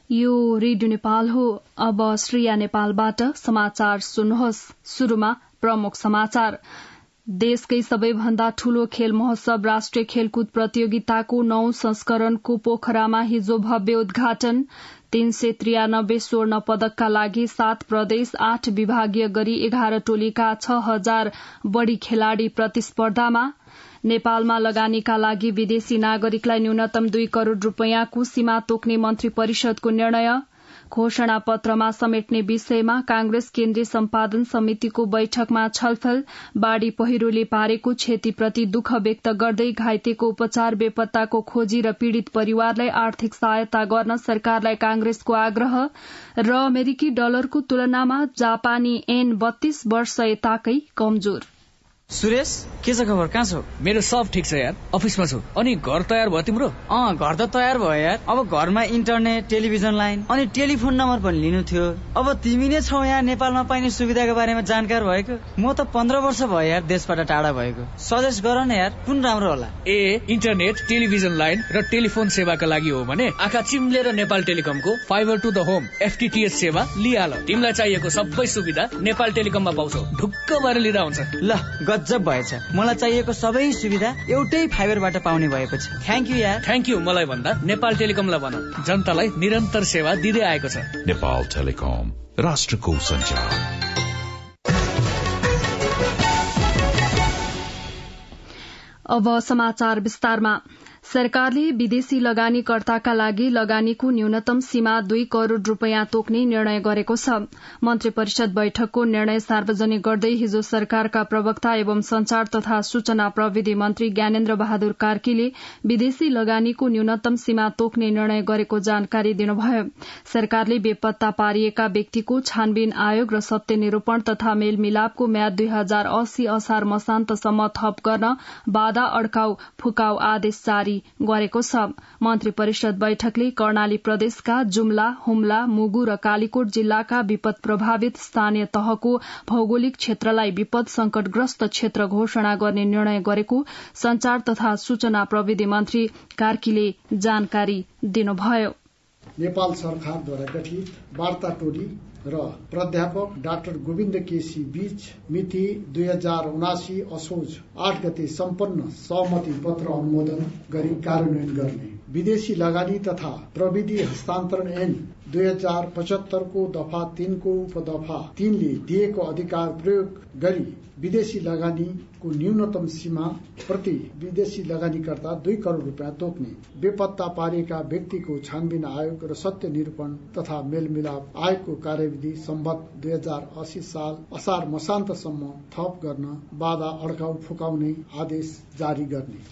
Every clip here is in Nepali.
यो रेडियो नेपाल हो। अब श्रेया नेपालबाट समाचार सुन्नुहोस्। सुरुमा प्रमुख समाचार। देशकै सबैभन्दा ठूलो खेल महोत्सव राष्ट्रिय खेलकुद प्रतियोगिताको 9औं संस्करणको पोखरामा हिजो भव्य उद्घाटन। 393 स्वर्ण पदकका लागि 7 प्रदेश 8 विभागीय गरी 11 टोलीका 6000 बढ़ी खेलाड़ी प्रतिस्पर्धामा। नेपालमा लगानीका लागि विदेशी नागरिकलाई न्यूनतम 2 करोड़ रूपियाँको सीमा तोक्ने मन्त्री परिषदको निर्णय। घोषणा पत्रमा समेट्ने विषयमा कांग्रेस केन्द्रीय सम्पादन समितिको बैठकमा छलफल। बाढ़ी पहिरोले पारेको क्षतिप्रति दुःख व्यक्त गर्दै घाइतेको उपचार बेपत्ताको खोजी र पीड़ित परिवारलाई आर्थिक सहायता गर्न सरकारलाई कांग्रेसको आग्रह। र अमेरिकी डलरको तुलनामा जापानी एन 32 वर्ष यताकै कमजोर। सुरेश, के छ खबर? कहाँ छौ? मेरो सब ठिक छ यार, अफिसमा छु। अनि घर तयार भयो तिम्रो? घर त तयार भयो यार। अब घरमा इन्टरनेट, टेलिभिजन लाइन अनि टेलिफोन नम्बर पनि लिनु थियो। अब तिमी नै छौ यहाँ नेपालमा पाइने सुविधाको बारेमा जानकार भएको। म त 15 वर्ष भयो यार देशबाट टाढा भएको। सजेस्ट गर न यार, कुन राम्रो होला? इन्टरनेट, टेलिभिजन लाइन र टेलिफोन सेवाका लागि हो भने आँखा चिम्लेर नेपाल टेलिकमको fibre to the home FTTH सेवा लिहाल। तिमीलाई चाहिएको सबै सुविधा नेपाल टेलिकममा पाउँछौ। ढुक्क भएर लिँदा हुन्छ। ल गजब भएछ। मलाई चाहिएको सबै सुविधा एउटै फाइबरबाट पाउने भएपछि थ्यांक यू यार। थ्यांक यू मलाई भन्दा नेपाल टेलिकमलाई भन। जनतालाई निरन्तर सेवा दिँदै आएको छ। नेपाल टेलिकम, राष्ट्रको सञ्चार। अब समाचार विस्तारमा। सरकारले विदेशी लगानीकर्ताका लागि लगानीको न्यूनतम सीमा 2 करोड़ रूपियाँ तोक्ने निर्णय गरेको छ। मन्त्री परिषद बैठकको निर्णय सार्वजनिक गर्दै हिजो सरकारका प्रवक्ता एवं संचार तथा सूचना प्रविधि मन्त्री ज्ञानेन्द्र बहादुर कार्कीले विदेशी लगानीको न्यूनतम सीमा तोक्ने निर्णय गरेको जानकारी दिनुभयो। सरकारले बेपत्ता पारिएका व्यक्तिको छानबिन आयोग र सत्य निरूपण तथा मेलमिलापको म्याद 2080 असार मसान्तसम्म थप गर्न बाधा अड्काउ फुकाउ आदेश जारी गरेको छ। मन्त्री परिषद बैठकले कर्णाली प्रदेशका जुम्ला, हुम्ला, मुगु र कालीकोट जिल्लाका विपद प्रभावित स्थानीय तहको भौगोलिक क्षेत्रलाई विपद संकटग्रस्त क्षेत्र घोषणा गर्ने निर्णय गरेको संचार तथा सूचना प्रविधि मन्त्री कार्कीले जानकारी दिनुभयो। नेपाल सरकारद्वारा गठित वार्ता टोली र प्राध्यापक डाक्टर गोविन्द केसी बीच मिति 2079 असोज 8 गते सम्पन्न सहमति पत्र अनुमोदन गरी कार्यान्वयन गर्ने। विदेशी लगानी तथा प्रविधि हस्तान्तरण ऐन 2075 को दफा 3 को उपदफा 3 ले दिएको अधिकार प्रयोग गरी विदेशी लगानीको न्यूनतम सीमा प्रति विदेशी लगानीकर्ता 2 करोड़ रूपियाँ तोक्ने। बेपत्ता पारिएका व्यक्तिको छानबिन आयोग र सत्य निरूपण तथा मेलमिलाप आयोगको कार्यविधि सम्बत 2080 साल असार मसान्तसम्म थप गर्न बाधा अड्काउ फुकाउने आदेश जारी गर्ने।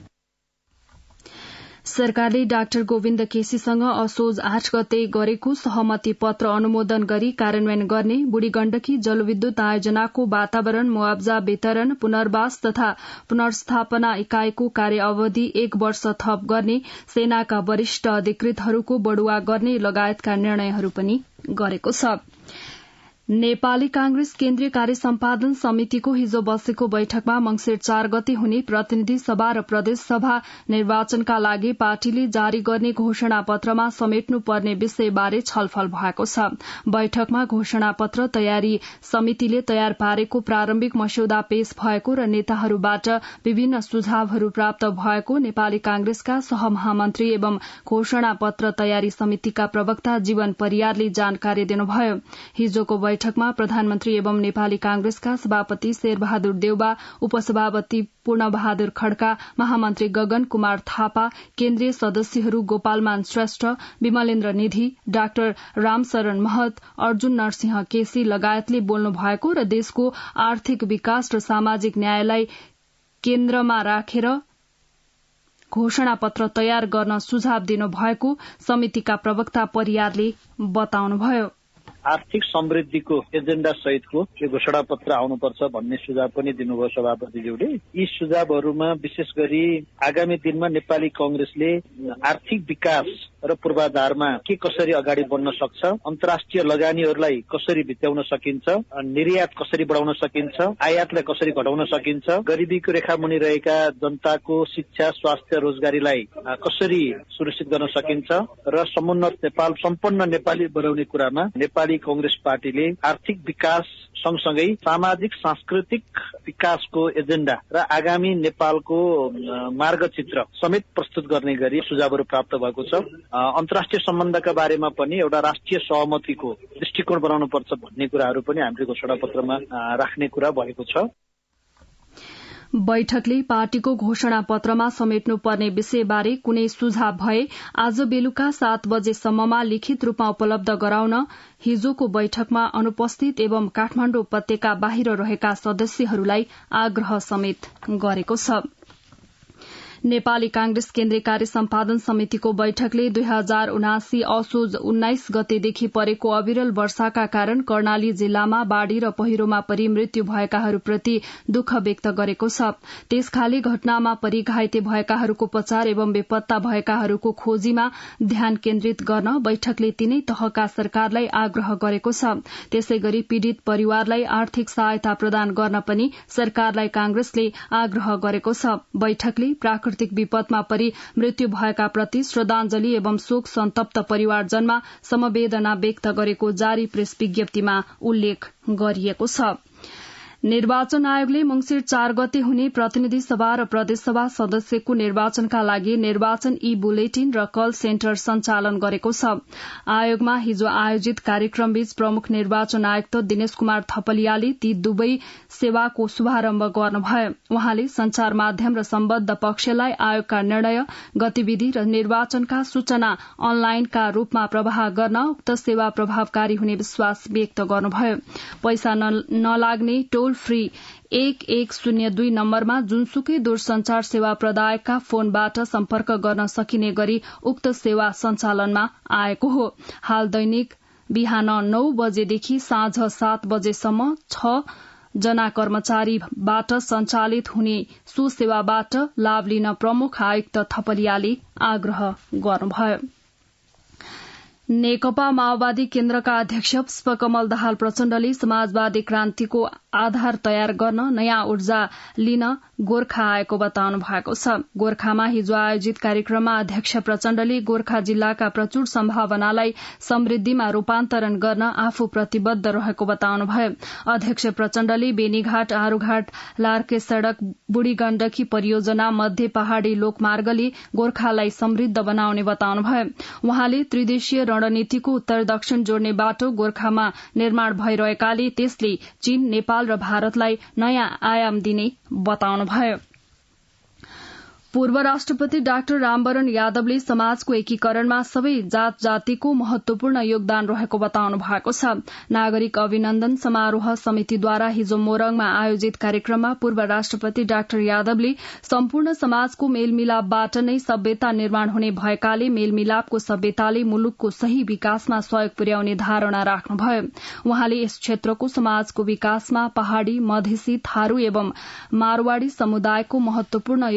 सरकारले डाक्टर गोविन्द केसीसँग असोज 8 गते गरेको सहमति पत्र अनुमोदन गरी कार्यान्वयन गर्ने। बुढी गण्डकी जलविद्युत आयोजनाको वातावरण मुआब्जा वितरण पुनर्वास तथा पुनर्स्थापना इकाईको कार्य अवधि 1 वर्ष थप गर्ने। सेनाका वरिष्ठ अधिकृतहरूको बढुवा गर्ने लगायतका निर्णयहरू पनि गरेको छ। नेपाली कांग्रेस केन्द्रीय कार्य सम्पादन समितिको हिजो बसेको बैठकमा मंसिर 4 गते हुने प्रतिनिधि सभा र प्रदेश सभा निर्वाचनका लागि पार्टीले जारी गर्ने घोषणा पत्रमा समेट्नु पर्ने विषयबारे छलफल भएको छ। बैठकमा घोषणा पत्र तयारी समितिले तयार पारेको प्रारम्भिक मस्यौदा पेश भएको र नेताहरूबाट विभिन्न सुझावहरू प्राप्त भएको नेपाली कांग्रेसका सहमहामन्त्री एवं घोषणा पत्र तयारी समितिका प्रवक्ता जीवन परियारले जानकारी दिनुभयो। हिजोको बैठकमा प्रधानमन्त्री एवं नेपाली कांग्रेसका सभापति शेरबहादुर देउबा, उपसभापति पूर्णबहादुर खड्का, महामन्त्री गगन कुमार थापा, केन्द्रीय सदस्यहरू गोपालमान श्रेष्ठ, विमलेन्द्र निधि, डाक्टर रामशरण महत, अर्जुन नरसिंह केसी लगायतले बोल्नु भएको र देशको आर्थिक विकास र सामाजिक न्यायलाई केन्द्रमा राखेर घोषणा पत्र तयार गर्न सुझाव दिनु भएको समितिका प्रवक्ता परियारले बताउनुभयो। आर्थिक समृद्धिको एजेन्डा सहितको यो घोषणा पत्र आउनुपर्छ भन्ने सुझाव पनि दिनुभयो सभापतिज्यूले। यी सुझावहरूमा विशेष गरी आगामी दिनमा नेपाली कांग्रेसले आर्थिक विकास र पूर्वाधारमा के कसरी अगाडि बढ्न सक्छ, अन्तर्राष्ट्रिय लगानीहरूलाई कसरी भित्याउन सकिन्छ, निर्यात कसरी बढाउन सकिन्छ, आयातलाई कसरी घटाउन सकिन्छ, गरिबीको रेखामुनि रहेका जनताको शिक्षा, स्वास्थ्य, रोजगारीलाई कसरी सुनिश्चित गर्न सकिन्छ र समुन्नत नेपाल, सम्पन्न नेपाली बनाउने कुरामा नेपाली कांग्रेस पार्टीले आर्थिक विकास सँगसँगै सामाजिक सांस्कृतिक विकासको एजेन्डा र आगामी नेपालको मार्गचित्र समेत प्रस्तुत गर्ने गरी सुझावहरू प्राप्त भएको छ। अन्तर्राष्ट्रिय सम्बन्धका बारेमा पनि एउटा राष्ट्रिय सहमतिको दृष्टिकोण बनाउनुपर्छ भन्ने कुराहरू पनि हामीले घोषणा पत्रमा राख्ने कुरा भएको छ। बैठकले पार्टीको घोषणा पत्रमा समेट्नुपर्ने विषयबारे कुनै सुझाव भए आज बेलुका 7 बजेसम्ममा लिखित रूपमा उपलब्ध गराउन हिजोको बैठकमा अनुपस्थित एवं काठमाडौँ उपत्यका बाहिर रहेका सदस्यहरूलाई आग्रह समेत गरेको छ। नेपाली कांग्रेस केन्द्रीय कार्य सम्पादन समितिको बैठकले 2079 असोज 19 गतेदेखि परेको अविरल वर्षाका कारण कर्णाली जिल्लामा बाढ़ी र पहिरोमा परि मृत्यु भएकाहरूप्रति दुःख व्यक्त गरेको छ। त्यसखाले घटनामा परि घाइते भएकाहरूको उपचार एवं बेपत्ता भएकाहरूको खोजीमा ध्यान केन्द्रित गर्न बैठकले तीनै तहका सरकारलाई आग्रह गरेको छ। त्यसै गरी पीड़ित परिवारलाई आर्थिक सहायता प्रदान गर्न पनि सरकारलाई कांग्रेसले आग्रह गरेको छ। बैठकले प्राकृतिक विपदमा परि मृत्यु भएका प्रति श्रद्धांजलि एवं शोक सन्तप्त परिवारजनमा समवेदना व्यक्त गरेको जारी प्रेस विज्ञप्तिमा उल्लेख गरिएको छ। निर्वाचन आयोगले मंसिर 4 गते हुने प्रतिनिधि सभा र प्रदेशसभा सदस्यको निर्वाचनका लागि निर्वाचन ई बुलेटिन र कल सेन्टर सञ्चालन गरेको छ। आयोगमा हिजो आयोजित कार्यक्रमबीच प्रमुख निर्वाचन आयुक्त दिनेश कुमार थपलियाले ती दुवै सेवाको शुभारम्भ गर्नुभयो। उहाँले संचार माध्यम र सम्बद्ध पक्षलाई आयोगका निर्णय, गतिविधि र निर्वाचनका सूचना अनलाइनका रूपमा प्रवाह गर्न उक्त सेवा प्रभावकारी हुने विश्वास व्यक्त गर्नुभयो। पैसा नलाग्ने टोल फ्री 1102 नम्बरमा जुनसुकै दूरसंचार सेवा प्रदायकका फोनबाट सम्पर्क गर्न सकिने गरी उक्त सेवा सञ्चालनमा आएको हो। हाल दैनिक बिहान 9 बजेदेखि साँझ 7 बजेसम्म 6 जना कर्मचारीबाट सञ्चालित हुने सो सेवाबाट लाभ लिन प्रमुख आयुक्त थपलियाले आग्रह गर्नुभयो। नेकपा माओवादी केन्द्रका अध्यक्ष पुष्पकमल दाहाल प्रचण्डले समाजवादी क्रान्तिको आधार तयार गर्न नयाँ ऊर्जा लिन गोर्खा आएको बताउनु भएको छ। गोर्खामा हिजो आयोजित कार्यक्रममा अध्यक्ष प्रचण्डले गोर्खा जिल्लाका प्रचुर सम्भावनालाई समृद्धिमा रूपान्तरण गर्न आफू प्रतिबद्ध रहेको बताउनुभयो। अध्यक्ष प्रचण्डले बेनीघाट, आरूघाट, लार्के सड़क, बुढ़ी गण्डकी परियोजना, मध्य पहाड़ी लोकमार्गले गोर्खालाई समृद्ध बनाउने बताउनुभयो। उहाँले त्रिदेशीय रणनीतिको उत्तर दक्षिण जोड्ने बाटो गोर्खामा निर्माण भइरहेकाले त्यसले चीन, नेपाल र भारतलाई नयाँ आयाम दिने बताउनुभयो। पूर्व राष्ट्रपति डाक्टर रामवरण यादवले समाजको एकीकरणमा सबै जात जातिको महत्वपूर्ण योगदान रहेको बताउनु भएको छ। नागरिक अभिनन्दन समारोह समितिद्वारा हिजो मोरङमा आयोजित कार्यक्रममा पूर्व राष्ट्रपति डाक्टर यादवले सम्पूर्ण समाजको मेलमिलापबाट नै सभ्यता निर्माण हुने भएकाले मेलमिलापको सभ्यताले मुलुकको सही विकासमा सहयोग पुर्याउने धारणा राख्नुभयो। उहाँले यस क्षेत्रको समाजको विकासमा पहाड़ी, मधेसी, थारू एवं मारवाड़ी समुदायको महत्वपूर्ण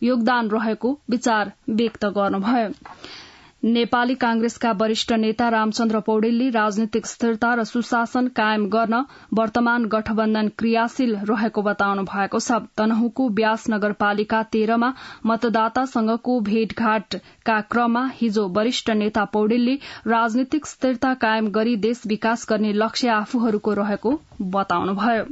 योगदान रहेको विचार व्यक्त गर्नुभयो। नेपाली कांग्रेसका वरिष्ठ नेता रामचन्द्र पौडेलले राजनीतिक स्थिरता र सुशासन कायम गर्न वर्तमान गठबन्धन क्रियाशील रहेको बताउनु भएको छ। तनहुँको ब्यास नगरपालिका 13 मा मतदातासँगको भेटघाटका क्रममा हिजो वरिष्ठ नेता पौडेलले राजनीतिक स्थिरता कायम गरी देश विकास गर्ने लक्ष्य आफूहरूको रहेको बताउनुभयो।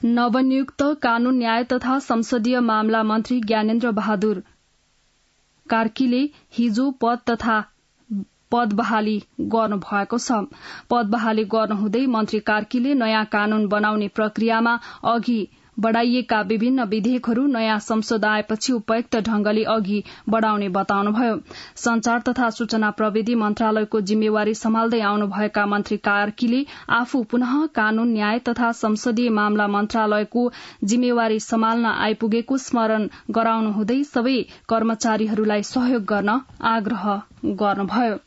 नवनियुक्त कानून, न्याय तथा संसदीय मामला मन्त्री ज्ञानेन्द्र बहादुर कार्कीले हिजो पद बहाली गर्नुभएको छ। पद बहाली गर्नुहुँदै मन्त्री कार्कीले नयाँ कानून बनाउने प्रक्रियामा अघि बढ़ाइएका विभिन्न विधेयकहरू नयाँ संसद आएपछि उपयुक्त ढंगले अघि बढ़ाउने बताउनुभयो। संचार तथा सूचना प्रविधि मन्त्रालयको जिम्मेवारी सम्हाल्दै आउनुभएका मन्त्री कार्कीले आफू पुनः कानून, न्याय तथा संसदीय मामला मन्त्रालयको जिम्मेवारी सम्हाल्न आइपुगेको स्मरण गराउनुहुँदै सबै कर्मचारीहरूलाई सहयोग गर्न आग्रह गर्नुभयो।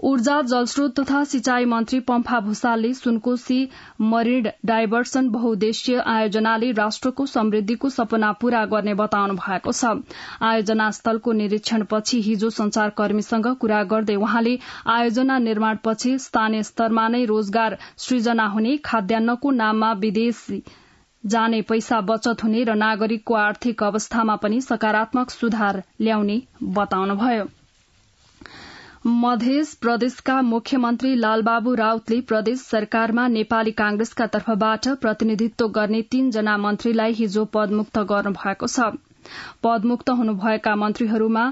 ऊर्जा जलस्रोत तथा सिंचाई मन्त्री पम्फा भूषालले सुनकोशी मरिन डाइभर्सन बहुउद्देश्यीय आयोजनाले राष्ट्रको समृद्धिको सपना पूरा गर्ने बताउनु भएको छ। आयोजना स्थलको निरीक्षणपछि हिजो संचारकर्मीसँग कुरा गर्दै उहाँले आयोजना निर्माणपछि स्थानीय स्तरमा नै रोजगार सृजना हुने, खाद्यान्नको नाममा विदेश जाने पैसा बचत हुने र नागरिकको आर्थिक अवस्थामा पनि सकारात्मक सुधार ल्याउने बताउनुभयो। मध्य प्रदेशका मुख्यमन्त्री लालबाबु राउतले प्रदेश सरकारमा नेपाली कांग्रेसका तर्फबाट प्रतिनिधित्व गर्ने 3 जना मन्त्रीलाई हिजो पदमुक्त गर्नुभएको छ। पदमुक्त हुनुभएका मन्त्रीहरूमा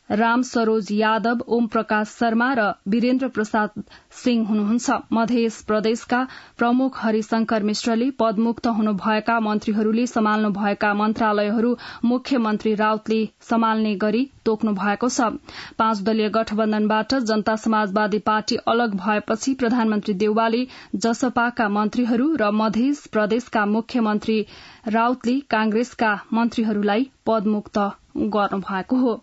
राम सरोज यादव, ओम प्रकाश शर्मा र वीरेन्द्र प्रसाद सिंह हुनुहुन्छ। मध्य प्रदेशका प्रमुख हरिशंकर मिश्रले पदमुक्त हुनुभएका मन्त्रीहरूले सम्हाल्नु भएका मन्त्रालयहरू मुख्यमन्त्री राउतले सम्हाल्ने गरी तोक्नु भएको छ। 5 दलीय गठबन्धनबाट जनता समाजवादी पार्टी अलग भएपछि प्रधानमन्त्री देउवाले जसपाका मन्त्रीहरू र मध्य प्रदेशका मुख्यमन्त्री राउतले कांग्रेसका मन्त्रीहरूलाई पदमुक्त गर्नुभएको हो।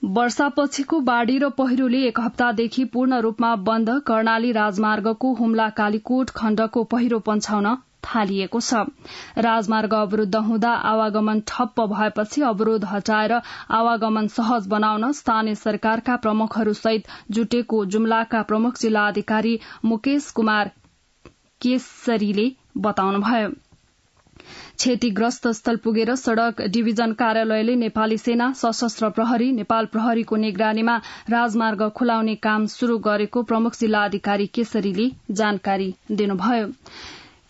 वर्षापछिको बाढ़ी र पहिरोले 1 हप्तादेखि पूर्ण रूपमा बन्द कर्णाली राजमार्गको हुम्ला कालीकोट खण्डको पहिरो पन्छाउन थालिएको छ। राजमार्ग अवरूद्ध हुँदा आवागमन ठप्प भएपछि अवरोध हटाएर आवागमन सहज बनाउन स्थानीय सरकारका प्रमुखहरूसहित जुटेको जुम्लाका प्रमुख जिल्ला अधिकारी मुकेश कुमार केसरीले बताउनुभयो। क्षतिग्रस्त स्थल पुगेर सड़क डिभिजन कार्यालयले नेपाली सेना, सशस्त्र प्रहरी, नेपाल प्रहरीको निगरानीमा राजमार्ग खुलाउने काम शुरू गरेको प्रमुख जिल्ला अधिकारी केसरीले जानकारी दिनुभयो।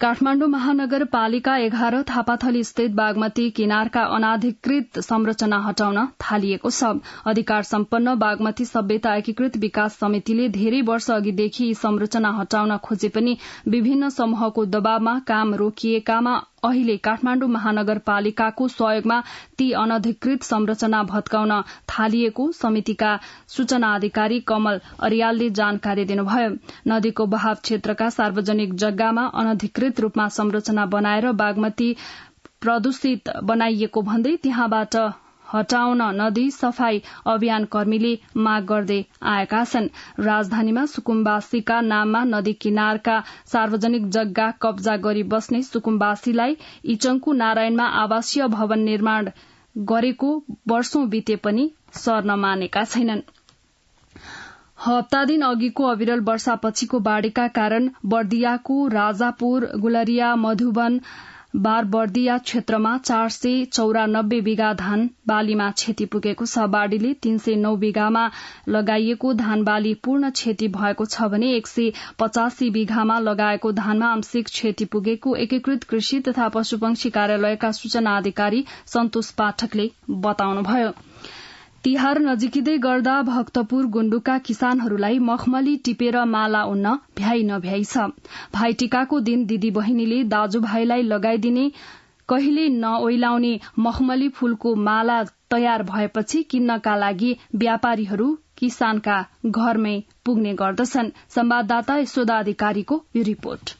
काठमाण्डु महानगरपालिका 11 थापाथली स्थित बागमती किनारका अनाधिकृत संरचना हटाउन थालिएको छ। अधिकार सम्पन्न बागमती सभ्यता एकीकृत विकास समितिले धेरै वर्ष अघिदेखि यी संरचना हटाउन खोजे पनि विभिन्न समूहको दबावमा काम रोकिएकामा अहिले काठमाण्डु महानगरपालिकाको सहयोगमा ती अनधिकृत संरचना भत्काउन थालिएको समितिका सूचना अधिकारी कमल अर्यालले जानकारी दिनुभयो। नदीको बहाव क्षेत्रका सार्वजनिक जग्गामा अनधिकृत रूपमा संरचना बनाएर बागमती प्रदूषित बनाइएको भन्दै त्यहाँबाट हटाउन नदी सफाई अभियान कर्मीले माग गर्दै आएका छन्। राजधानीमा सुकुम्बासीका नाममा नदी किनारका सार्वजनिक जग्गा कब्जा गरी बस्ने सुकुम्बासीलाई इचंकु नारायणमा आवासीय भवन निर्माण गरेको वर्षौं बिते पनि सर्न मानेका छैनन्। हप्ता दिन अघिको अविरल वर्षापछिको बाढ़ीका कारण बर्दियाको राजापुर, गुलरिया, मधुवन, बारबर्दिया क्षेत्रमा 494 बिघा धान बालीमा क्षति पुगेको छ। बाढ़ीले 309 बिघामा लगाइएको धान बाली पूर्ण क्षति भएको छ भने 185 बिघामा लगाएको धानमा आंशिक क्षति पुगेको एकीकृत कृषि तथा पशुपक्षी कार्यालयका सूचना अधिकारी सन्तोष पाठकले बताउनुभयो। तिहार नजिकिँदै गर्दा भक्तपुर गुण्डुका किसानहरूलाई मखमली टिपेर माला उन्न भ्याइ नभ्याइ छ। भाइटिकाको दिन दिदी बहिनीले दाजुभाइलाई लगाइदिने कहिले नओइलाउने मखमली फूलको माला तयार भएपछि किन्नका लागि व्यापारीहरू किसानका घरमै पुग्ने गर्दछन्। संवाददाता यशोदा अधिकारीको यो रिपोर्ट।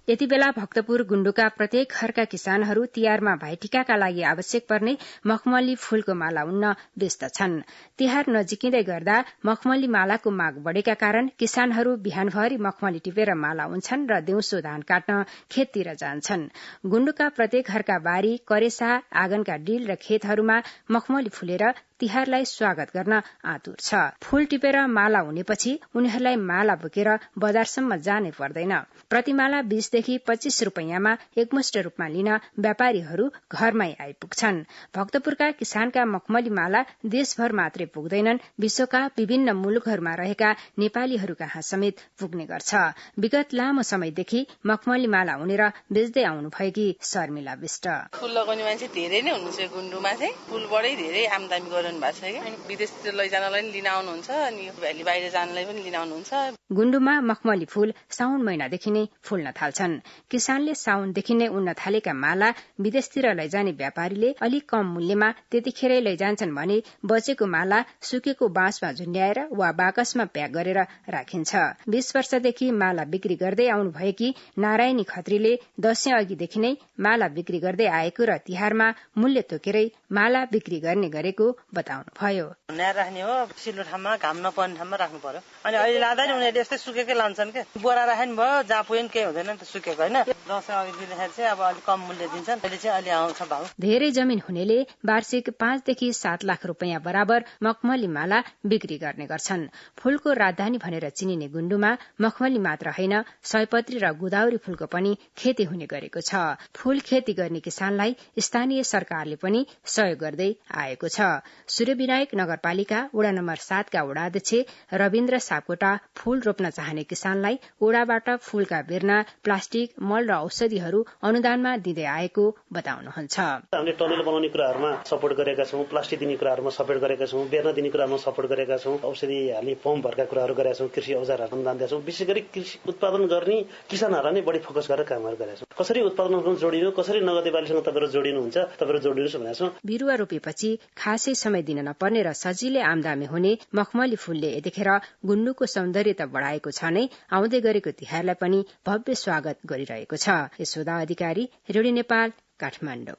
यति बेला भक्तपुर गुण्डुका प्रत्येक घरका किसानहरू तिहारमा भाइटिकाका लागि आवश्यक पर्ने मखमली फूलको माला उन्न व्यस्त छन्। तिहार नजिकिँदै गर्दा मखमली मालाको माग बढ़ेका कारण किसानहरू बिहानभरि मखमली टिपेर माला उन्छन् र दिउँसो धान काट्न खेततिर जान्छन्। गुण्डुका प्रत्येक घरका बारी, करेसा, आँगनका डिल र खेतहरूमा मखमली फुलेर तिहारलाई स्वागत गर्न आतुर छ। फूल टिपेर माला हुनेपछि उनीहरूलाई माला बोकेर बजारसम्म जानै पर्दैन। प्रतिमाला 20 देखि 25 रुपैयाँमा एकमुष्ट रूपमा लिन व्यापारीहरू घरमै आइपुग्छन्। भक्तपुरका किसानका मखमली माला देशभर मात्रै पुग्दैनन्, विश्वका विभिन्न मुलुकहरूमा रहेका नेपालीहरू कहाँ समेत पुग्ने गर्छ। विगत लामो समयदेखि मखमली माला उनेर बेच्दै आउनुभएकी शर्मिला विष्ट। फूल लगाउने मान्छे धेरै नै हुनुहुन्छ गुण्डुमा चाहिँ, फूलबाटै धेरै आमदानी गर्नु भएको छ कि विदेशतिर लैजानलाई पनि लिन आउनुहुन्छ अनि भ्याली बाहिर जानलाई पनि लिन आउनुहुन्छ। गुण्डुमा मखमली फूल साउन महिनादेखि नै फुल्न थाल्छन्। किसानले साउनदेखि नै उन्न थालेका माला विदेशतिर लैजाने व्यापारीले अलिक कम मूल्यमा त्यतिखेरै लैजान्छन् भने बचेको माला सुकेको बाँसमा झुन्ड्याएर वा बाकसमा प्याक गरेर राखिन्छ। 20 वर्षदेखि माला बिक्री गर्दै आउनुभएकी नारायणी खत्रीले दशैं अघिदेखि नै माला बिक्री गर्दै आएको र तिहारमा मूल्य तोकेरै माला बिक्री गर्ने गरेको बताउनुभयो। न्याय राख्ने हो, चिल्लो ठाउँमा घाम नपर्ने ठाउँमा राख्नु पर्यो। अनि अहिले लाँदा नि उनीहरूले यस्तै सुकेकै लान्छन् के, बोरा राख्नु भयो जहाँ पुग्यो नि केही हुँदैन नि त सुकेको होइन। दसैँ अघि दिँदाखेरि चाहिँ अब अलिक कम मूल्य दिन्छन्, अहिले चाहिँ अलि आउँछ भाउ। धेरै जमिन हुनेले वार्षिक 5 देखि 7 लाख रुपियाँ बराबर मखमली माला बिक्री गर्ने गर्छन्। फूलको राजधानी भनेर चिनिने गुण्डुमा मखमली मात्र होइन, सयपत्री र गोदावरी फूलको पनि खेती हुने गरेको छ। फूल खेती गर्ने किसानलाई स्थानीय सरकारले पनि सहयोग गर्दै आएको छ। सूर्यविनायक नगरपालिका वडा नम्बर 7 का वडाध्यक्ष रविन्द्र सापकोटा फूल रोप्न चाहने किसानलाई वडाबाट फूलका बिर्ना, प्लास्टिक, मल र औषधिहरू अनुदानमा दिँदै आएको बताउनुहुन्छ। हामीले टनेल बनाउने कुराहरूमा सपोर्ट गरेका छौं, प्लास्टिक दिने कुराहरूमा सपोर्ट गरेका छौं, बेर्ना दिने कुरामा सपोर्ट गरेका छौं, औषधि हाल्ने पम्पहरूका कुराहरू गरेका छौं, कृषि औजारहरू अनुदान दिएका छौं। विशेष गरी कृषि उत्पादन गर्ने किसानहरूलाई नै बढी फोकस गरेर कामहरू गरेका छौं। कसरी उत्पादन जोडिनु, कसरी नगदे बालीसँग तपाईँहरू जोडिनुहुन्छ, तपाईँहरू जोडिनुहोस् भनेका छौं। बिरुवा रोपेपछि खासै समय दिन नपर्ने र सजिलै आमदामी हुने मखमली फूलले यतिखेर गुण्डुको सौन्दर्यता बढाएको छ नै आउँदै गरेको तिहारलाई पनि भव्य स्वागत गरिरहेको छ। यशोदा अधिकारी, रेडियो नेपाल, काठमाडौँ।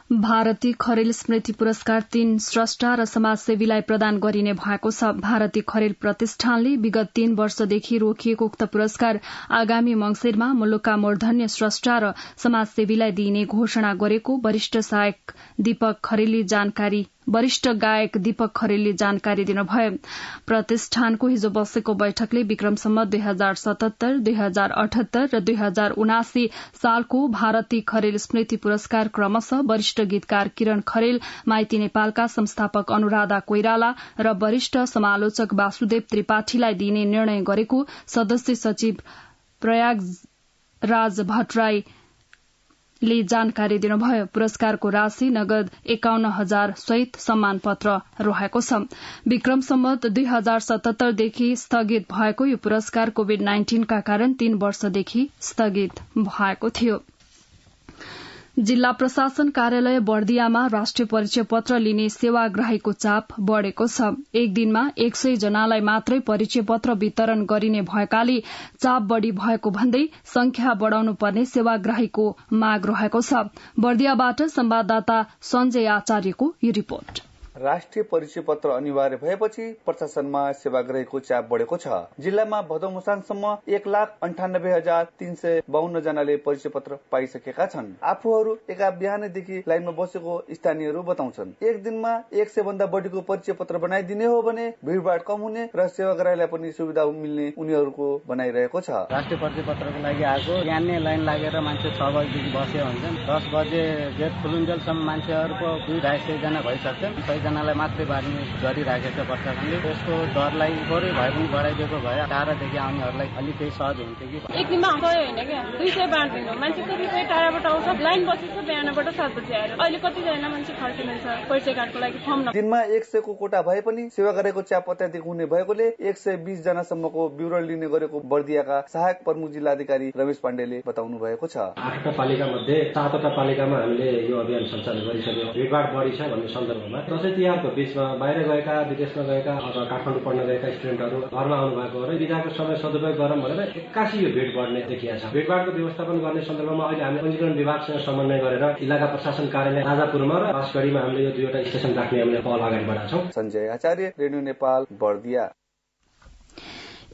भारती खरेल स्मृति पुरस्कार 3 स्रष्टा र समाजसेवीलाई प्रदान गरिने भएको छ। भारती खरेल प्रतिष्ठानले विगत 3 वर्षदेखि रोकिएको उक्त पुरस्कार आगामी मंसिरमा मुलुकका मूर्धन्य स्रष्टा र समाजसेवीलाई दिइने घोषणा गरेको वरिष्ठ गायक दीपक खरेलले जानकारी दिनुभयो। प्रतिष्ठानको हिजो बसेको बैठकले विक्रम सम्वत 2077, 2078 र 2079 सालको भारती खरेल स्मृति पुरस्कार क्रमशः वरिष्ठ गीतकार किरण खरेल, माइती नेपालका संस्थापक अनुराधा कोइराला र वरिष्ठ समालोचक वासुदेव त्रिपाठीलाई दिइने निर्णय गरेको सदस्य सचिव प्रयागराज भट्टराई ले जानकारी दिनुभयो। पुरस्कारको राशि नगद 51,000 सहित सम्मान पत्र रहेको छ। विक्रम सम्वत 2077 देखि स्थगित भएको यो पुरस्कार कोविड-19 का कारण 3 वर्षदेखि स्थगित भएको थियो। जिल्ला प्रशासन कार्यालय बर्दियामा राष्ट्रिय परिचय पत्र लिने सेवाग्राहीको चाप बढ़ेको छ। एक दिनमा 100 जनालाई मात्रै परिचय पत्र वितरण गरिने भएकाले चाप बढ़ी भएको भन्दै संख्या बढ़ाउनु पर्ने सेवाग्राहीको माग रहेको छ। बर्दियाबाट संवाददाता संजय आचार्यको यो रिपोर्ट। राष्ट्रिय परिचय पत्र अनिवार्य भएपछि प्रशासनमा सेवाग्राहीको चाप बढ़ेको छ। जिल्लामा भदौ मसानसम्म 1,98,352 जनाले परिचय पत्र पाइसकेका छन्। आफूहरू एका बिहानैदेखि लाइनमा बसेको स्थानीयहरू बताउँछन्। एक दिनमा 100 भन्दा बढ़ीको परिचय पत्र बनाइदिने हो भने भीड़भाड़ कम हुने र सेवाग्राहीलाई पनि सुविधा मिल्ने उनीहरूको भनाइरहेको छ। राष्ट्रिय परिचय पत्रको लागि आएको यहाँ नै लाइन लागेर मान्छे 6 बजेदेखि बसे हुन्छन्। 10 बजे गेट खुलुन्जेलसम्म मान्छेहरूको 200-250 जना भइसक्छन्। जनालाई मात्रै बाँड्ने गरिराखेको छ प्रशासनले। त्यसको दरलाई थोरै भए पनि बढाइदिएको भए टाढादेखि आउनेहरूलाई अलिक केही सहज हुन्थ्यो कि। एक दिनमा होइन क्या 200 बाँड्दिनु मान्छे कतिपय टाढाबाट आउँछ, लाइन बसेछ बिहानबाट 7 बजे आएर। अहिले कतिजना मान्छे फर्किनुहुन्छ परिचय कार्डको लागि फर्म न। दिनमा 100 को कोटा भए पनि सेवाग्राहीको चाप अत्याधिक हुने भएकोले 120 जनासम्मको विवरण लिने गरेको बर्दियाका सहायक प्रमुख जिल्लाधिकारी रमेश पाण्डेले बताउनु भएको छ। 8 पालिका मध्ये 7 पालिकामा हामीले यो अभियान सञ्चालन गरिसक्यौं। भीडभाड बढी छ भन्ने सन्दर्भमा तिहारको बीचमा बाहिर गएका, विदेशमा गएका अथवा काठमाडौँ पढ्न गएका स्टुडेन्टहरू घरमा आउनु भएको र बिदाको समय सदुपयोग गरौँ भनेर 81 यो भिड बढ्ने देखिएको छ। भिडभाडको व्यवस्थापन गर्ने सन्दर्भमा अहिले हामी पञ्जीकरण विभागसँग समन्वय गरेर इलाका प्रशासन कार्यालय राजापुरमा र बासगढीमा हामीले यो 2वटा स्टेशन राख्ने हामीले पहल अगाडि बढाएको छौं। संजय आचार्य, रेडियो नेपाल, बर्दिया।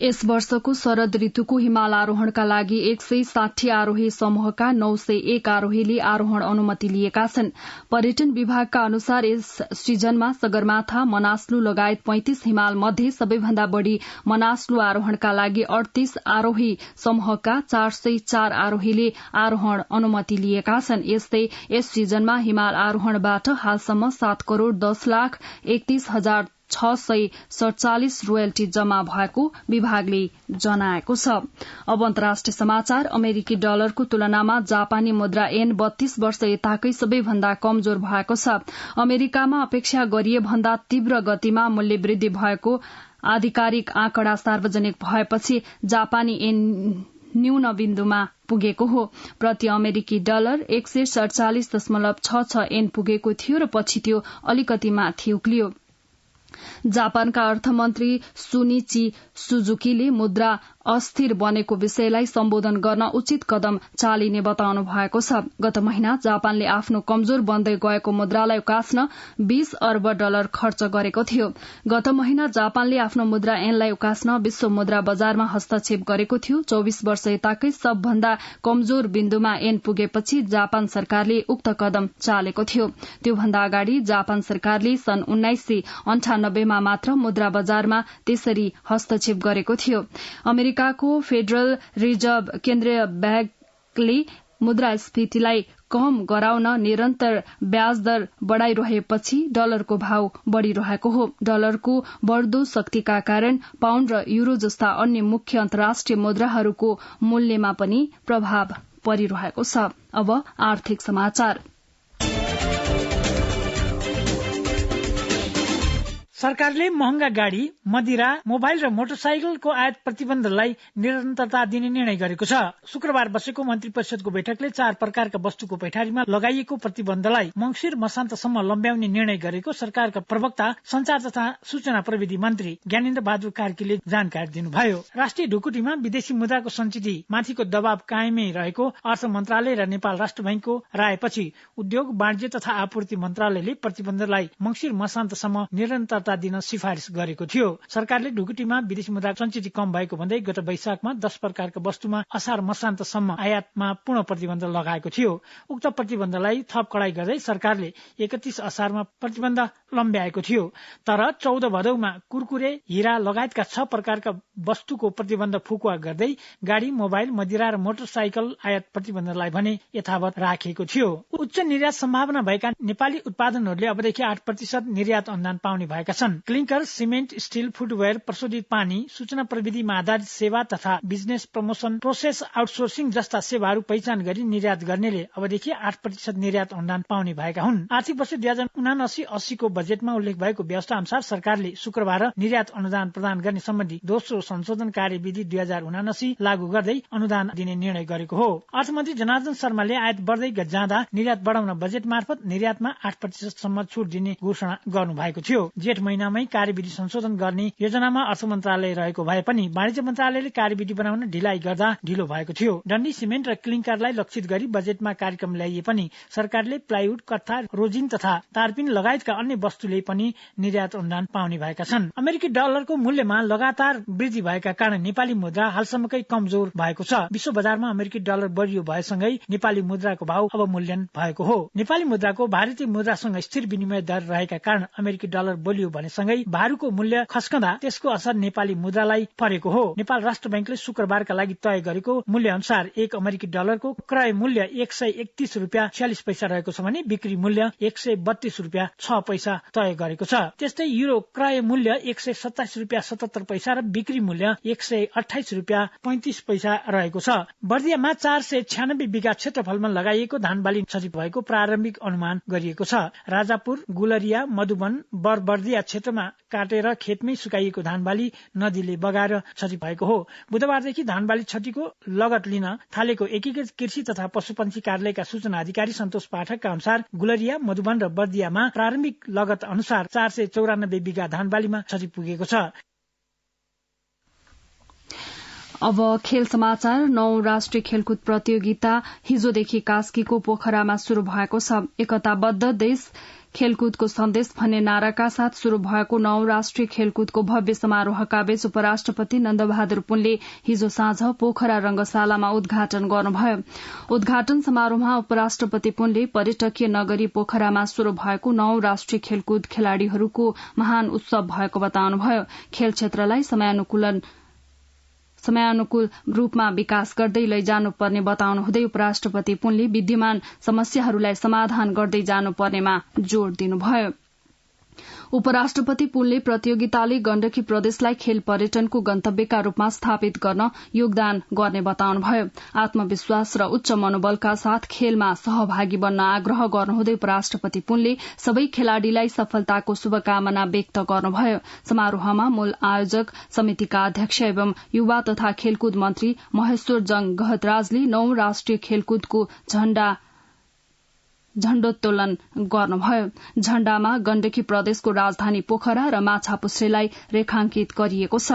यस वर्षको शरद ऋतुको हिमाल आरोहणका लागि 160 आरोही समूहका 901 आरोहीले आरोहण अनुमति लिएका छन्। पर्यटन विभागका अनुसार यस सिजनमा सगरमाथा, मनास्लु लगायत 35 हिमाल मध्ये सबैभन्दा बढ़ी मनास्लु आरोहणका लागि 38 आरोही समूहका 404 आरोहीले आरोहण अनुमति लिएका छन्। यस्तै यस सिजनमा हिमाल आरोहणबाट हालसम्म 7,10,31,647 रोयल्टी जम्मा भएको विभागले जनाएको छ। अब अन्तर्राष्ट्रिय समाचार। अमेरिकी डलरको तुलनामा जापानी मुद्रा येन 32 वर्ष यताकै सबैभन्दा कमजोर भएको छ। अमेरिकामा अपेक्षा गरिए भन्दा तीव्र गतिमा मूल्य वृद्धि भएको आधिकारिक आँकडा सार्वजनिक भएपछि जापानी येन न्यून बिन्दुमा पुगेको हो। प्रति अमेरिकी डलर 147.66 येन पुगेको थियो र पछि त्यो अलिकति माथि उक्लियो। जापानका अर्थमन्त्री सुनिची सुजुकीले मुद्रा अस्थिर बनेको विषयलाई सम्बोधन गर्न उचित कदम चालिने बताउनु भएको छ। गत महिना जापानले आफ्नो कमजोर बन्दै गएको मुद्रालाई उकास्न 20 अर्ब डलर खर्च गरेको थियो। गत महिना जापानले आफ्नो मुद्रा ऐनलाई उकास्न विश्व मुद्रा बजारमा हस्तक्षेप गरेको थियो। 24 वर्ष यताकै सबभन्दा कमजोर बिन्दुमा ऐन पुगेपछि जापान सरकारले उक्त कदम चालेको थियो। त्योभन्दा अगाडि जापान सरकारले सन् 1998 मा मात्र मुद्रा बजारमा त्यसरी हस्तक्षेप गरेको थियो। अमेरिकाको फेडरल रिजर्भ केन्द्रीय ब्याङ्कले मुद्रास्फीतिलाई कम गराउन निरन्तर ब्याज दर बढ़ाइरहेपछि डलरको भाव बढ़िरहेको हो। डलरको बढ़दो शक्तिका कारण पाउण्ड र युरो जस्ता अन्य मुख्य अन्तर्राष्ट्रिय मुद्राहरूको मूल्यमा पनि प्रभाव परिरहेको छ। अब आर्थिक समाचार। सरकारले महँगा गाड़ी, मदिरा, मोबाइल र मोटरसाइकलको आयात प्रतिबन्धलाई निरन्तरता दिने निर्णय गरेको छ। शुक्रबार बसेको मन्त्री परिषदको बैठकले 4 प्रकारका वस्तुको पैठारीमा लगाइएको प्रतिबन्धलाई मंसिर मसान्तसम्म लम्ब्याउने निर्णय गरेको सरकारका प्रवक्ता संचार तथा सूचना प्रविधि मन्त्री ज्ञानेन्द्र बहादुर कार्कीले जानकारी दिनुभयो। राष्ट्रिय ढुकुटीमा विदेशी मुद्राको सञ्चिति माथिको दबाव कायमै रहेको अर्थ मन्त्रालय र नेपाल राष्ट्र बैंकको रायपछि उद्योग, वाणिज्य तथा आपूर्ति मन्त्रालयले प्रतिबन्धलाई मंसिर मसान्तसम्म निरन्तरता दिन सिफारिश गरेको थियो। सरकारले ढुकुटीमा विदेशी मुद्रा सञ्चिति कम भएको भन्दै गत वैशाखमा 10 प्रकारका वस्तुमा असार मसान्तसम्म आयातमा पूर्ण प्रतिबन्ध लगाएको थियो। उक्त प्रतिबन्धलाई थप कडाई गर्दै सरकारले 31 असारमा प्रतिबन्ध लम्ब्याएको थियो। तर 14 भदौमा कुरकुरे, हीरा लगायतका 6 प्रकारका वस्तुको प्रतिबन्ध फुकुवा गर्दै गाड़ी, मोबाइल, मदिरा र मोटरसाइकल आयात प्रतिबन्धलाई भने यथावत राखिएको थियो। उच्च निर्यात सम्भावना भएका नेपाली उत्पादनहरूले अबदेखि 8% निर्यात अनुदान पाउने भएका छन्। क्लिंकर, सिमेन्ट, स्टील, फुटवेयर, प्रशोधित पानी, सूचना प्रविधिमा आधारित सेवा तथा बिजनेस प्रमोशन, प्रोसेस आउटसोर्सिङ जस्ता सेवाहरू पहिचान गरी निर्यात गर्नेले अबदेखि 8% निर्यात अनुदान पाउने भएका हुन्। आर्थिक वर्ष 2079-80 को बजेटमा उल्लेख भएको व्यवस्था अनुसार सरकारले शुक्रबार निर्यात अनुदान प्रदान गर्ने सम्बन्धी दोस्रो संशोधन कार्यविधि 2079 लागू गर्दै अनुदान दिने निर्णय गरेको हो। अर्थमन्त्री जनार्दन शर्माले आयात बढ्दै जाँदा निर्यात बढाउन बजेट मार्फत निर्यातमा 8% सम्म छुट दिने घोषणा गर्नु भएको थियो। जेठ महिनामै कार्यविधि संशोधन गर्ने योजनामा अर्थ मन्त्रालय रहेको भए पनि वाणिज्य मन्त्रालयले कार्यविधि बनाउन ढिलाइ गर्दा ढिलो भएको थियो। डन्डी, सिमेन्ट र क्लिंकरलाई लक्षित गरी बजेटमा कार्यक्रम ल्याइए पनि सरकारले प्लाइवुड, कत्था, रोजिन तथा तारपिन लगायतका अन्य वस्तुले पनि निर्यात अनुदान पाउने भएका छन्। अमेरिकी डलरको मूल्यमा लगातार वृद्धि भएका कारण नेपाली मुद्रा हालसम्मकै कमजोर भएको छ। विश्व बजारमा अमेरिकी डलर बढियो भएसँगै नेपाली मुद्राको भाव अवमूल्यन भएको हो। नेपाली मुद्राको भारतीय मुद्रासँग स्थिर विनिमय दर रहेका कारण अमेरिकी डलर बोलियो भनेसँगै भारूको मूल्य खस्कँदा त्यसको असर नेपाली मुद्रालाई परेको हो। नेपाल राष्ट्र बैंकले शुक्रबारका लागि तय गरेको मूल्य अनुसार 1 अमेरिकी डलरको क्रय मूल्य 131 रुपियाँ 46 पैसा रहेको छ भने बिक्री मूल्य 132 रुपियाँ 6 पैसा तय गरेको छ। त्यस्तै युरो क्रय मूल्य 127 रुपियाँ 77 पैसा र बिक्री मूल्य 128 रुपियाँ 35 पैसा रहेको छ। बर्दियामा 496 बिघा क्षेत्रफलमा लगाइएको धान बाली क्षति भएको प्रारम्भिक अनुमान गरिएको छ। राजापुर, गुलरिया, मधुवन, बर्दिया क्षेत्रमा काटेर खेतमै सुकाइएको धान बाली नदीले बगाएर क्षति भएको हो। बुधबारदेखि धान बाली क्षतिको लगत लिन थालेको एकीकृत कृषि तथा पशुपन्छी कार्यालयका सूचना अधिकारी सन्तोष पाठकका अनुसार गुलरिया, मधुवन र बर्दियामा प्रारम्भिक लगत अनुसार 494 बिघा धान बालीमा क्षति पुगेको छ। अब खेल समाचार। 9 राष्ट्रिय खेलकुद प्रतियोगिता हिजोदेखि कास्कीको पोखरामा शुरू भएको छ। एकताबद्ध देश खेलकुदको सन्देश भन्ने नाराका साथ शुरू भएको 9 राष्ट्रिय खेलकुदको भव्य समारोहका बीच उपराष्ट्रपति नन्दबहादुर पुनले हिजो साँझ पोखरा रंगशालामा उद्घाटन गर्नुभयो। उद्घाटन समारोहमा उपराष्ट्रपति पुनले पर्यटकीय नगरी पोखरामा शुरू भएको 9 राष्ट्रिय खेलकुद खेलाड़ीहरूको महान उत्सव भएको बताउनुभयो। खेल क्षेत्रलाई समयानुकूल रूपमा विकास गर्दै लैजानुपर्ने बताउनुहुँदै उपराष्ट्रपति पुनले विद्यमान समस्याहरूलाई समाधान गर्दै जानुपर्नेमा जोड़ दिनुभयो। उपराष्ट्रपति पुनले प्रतियोगिताले गण्डकी प्रदेशलाई खेल पर्यटनको गन्तव्यका रूपमा स्थापित गर्न योगदान गर्ने बताउनुभयो। आत्मविश्वास र उच्च मनोबलका साथ खेलमा सहभागी बन्न आग्रह गर्नुहुँदै उपराष्ट्रपति पुनले सबै खेलाड़ीलाई सफलताको शुभकामना व्यक्त गर्नुभयो। समारोहमा मूल आयोजक समितिका अध्यक्ष एवं युवा तथा खेलकुद मन्त्री महेश्वर जंग गहतराजले 9 राष्ट्रिय खेलकुदको झण्डा झण्डोत्तोलन गर्नुभयो। झण्डामा गण्डकी प्रदेशको राजधानी पोखरा र माछापुच्छ्रेलाई रेखांकित गरिएको छ।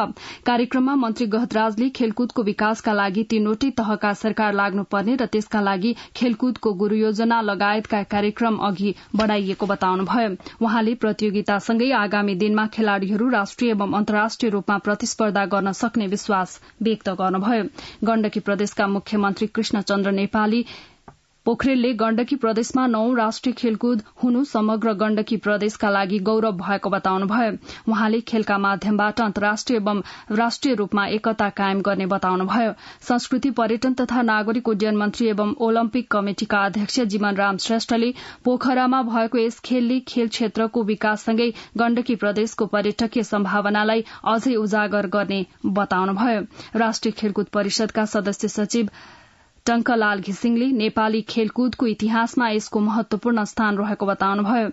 कार्यक्रममा मन्त्री गहतराजले खेलकुदको विकासका लागि 3वटै तहका सरकार लाग्नुपर्ने र त्यसका लागि खेलकुदको गुरूयोजना लगायतका कार्यक्रम अघि बढ़ाइएको बताउनुभयो। उहाँले प्रतियोगितासँगै आगामी दिनमा खेलाड़ीहरू राष्ट्रिय एवं अन्तर्राष्ट्रिय रूपमा प्रतिस्पर्धा गर्न सक्ने विश्वास व्यक्त गर्नुभयो। गण्डकी प्रदेशका मुख्यमन्त्री कृष्णचन्द्र नेपाली पोखरेलले गण्डकी प्रदेशमा 9 राष्ट्रिय खेलकुद हुनु समग्र गण्डकी प्रदेशका लागि गौरव भएको बताउनुभयो। उहाँले खेलका माध्यमबाट अन्तर्राष्ट्रिय एवं राष्ट्रिय रूपमा एकता कायम गर्ने बताउनुभयो। संस्कृति पर्यटन तथा नागरिक उड्डयन मन्त्री एवं ओलम्पिक कमिटिका अध्यक्ष जीवनराम श्रेष्ठले पोखरामा भएको यस खेलले खेल क्षेत्रको विकाससँगै गण्डकी प्रदेशको पर्यटकीय सम्भावनालाई अझै उजागर गर्ने बताउनुभयो। राष्ट्रिय खेलकुद परिषदका सदस्य सचिव टंकलाल घिसिङले नेपाली खेलकुदको इतिहासमा यसको महत्वपूर्ण स्थान रहेको बताउनुभयो।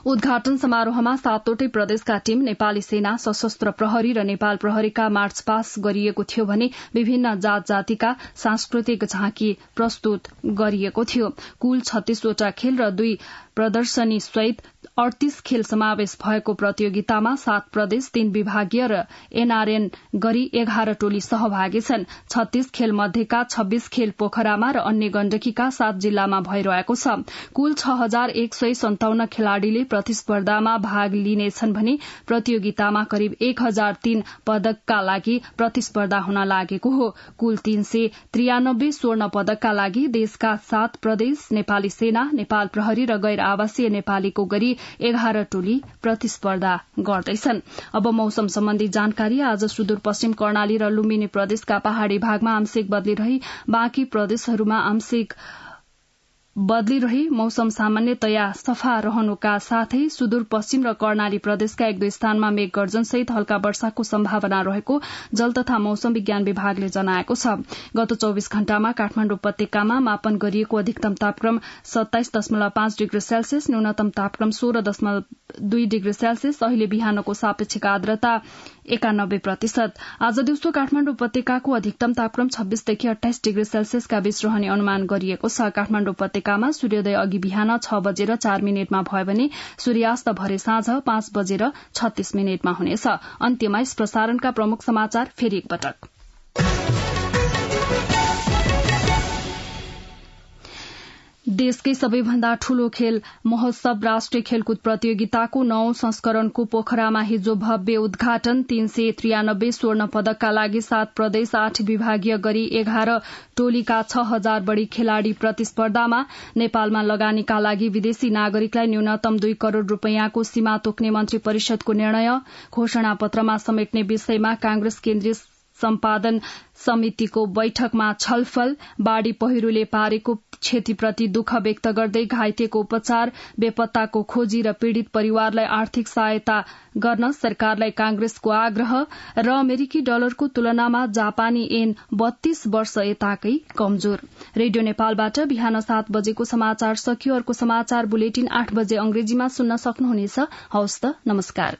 उद्घाटन समारोहमा 7वटै प्रदेशका टीम, नेपाली सेना, सशस्त्र प्रहरी र नेपाल प्रहरीका मार्च पास गरिएको थियो भने विभिन्न जात जातिका सांस्कृतिक झाँकी प्रस्तुत गरिएको थियो। कुल 36वटा खेल र 2 प्रदर्शनी सहित 38 खेल समावेश भएको प्रतियोगितामा 7 प्रदेश, 3 विभागीय र एनआरएन गरी 11 टोली सहभागी छन्। 36 खेल मध्येका 26 खेल पोखरामा र अन्य गण्डकीका 7 जिल्लामा भइरहेको छ। कुल 6157 खेलाड़ीले प्रतिस्पर्धामा भाग लिनेछन् भने प्रतियोगितामा करिब 1003 पदकका लागि प्रतिस्पर्धा हुन लागेको हो। कुल 393 स्वर्ण पदकका लागि देशका 7 प्रदेश, नेपाली सेना, नेपाल प्रहरी र गैर आवासीय नेपालीको गरी 11 टोली प्रतिस्पर्धा गर्दैछन्। अब मौसम सम्बन्धी जानकारी। आज सुदूरपश्चिम कर्णाली र लुम्बिनी प्रदेशका पहाड़ी भागमा आंशिक बदली रही बाँकी प्रदेशहरूमा आंशिक बदली रही मौसम सामान्यतया सफा रहनुका साथै सुदूरपश्चिम र कर्णाली प्रदेशका 1-2 स्थानमा मेघ गर्जनसहित हल्का वर्षाको सम्भावना रहेको जल तथा मौसम विज्ञान विभागले जनाएको छ। गत 24 घण्टामा काठमाडौँ उपत्यकामा मापन गरिएको अधिकतम तापक्रम 27.5 डिग्री सेल्सियस, न्यूनतम तापक्रम 16.2 डिग्री सेल्सियस। अहिले बिहानको सापेक्षिक आर्द्रता 91%। आज दिउँसो काठमाडौँ उपत्यकाको अधिकतम तापक्रम 26 देखि 28 डिग्री सेल्सियसका बीच रहने अनुमान गरिएको छ। काठमाडौँ उपत्यकामा सूर्योदय अघि बिहान 6:04 भयो भने सूर्यास्त भरे साँझ 5:36 हुनेछ। अन्त्यमा यस प्रसारणका प्रमुख समाचार फेरि एकपटक। देशकै सबैभन्दा ठूलो खेल महोत्सव राष्ट्रिय खेलकुद प्रतियोगिताको 9औं संस्करणको पोखरामा हिजो भव्य उद्घाटन। 393 स्वर्ण पदकका लागि 7 प्रदेश, 8 विभागीय गरी 11 टोलीका 6000 बढ़ी खेलाड़ी प्रतिस्पर्धामा। नेपालमा लगानीका लागि विदेशी नागरिकलाई न्यूनतम 2 करोड़ रूपियाँको सीमा तोक्ने मन्त्री परिषदको निर्णय। घोषणा पत्रमा समेट्ने विषयमा कांग्रेस केन्द्रीय सम्पादन समितिको बैठकमा छलफल। बाढ़ी पहिरोले पारेको क्षतिप्रति दुःख व्यक्त गर्दै घाइतेको उपचार, बेपत्ताको खोजी र पीड़ित परिवारलाई आर्थिक सहायता गर्न सरकारलाई कांग्रेसको आग्रह र अमेरिकी डलरको तुलनामा जापानी येन 32 वर्ष यताकै कमजोर। रेडियो नेपालबाट बिहान 7 बजेको समाचार सकियो। अर्को समाचार बुलेटिन 8 बजे अंग्रेजीमा सुन्न सक्नुहुनेछ। हवस् त, नमस्कार।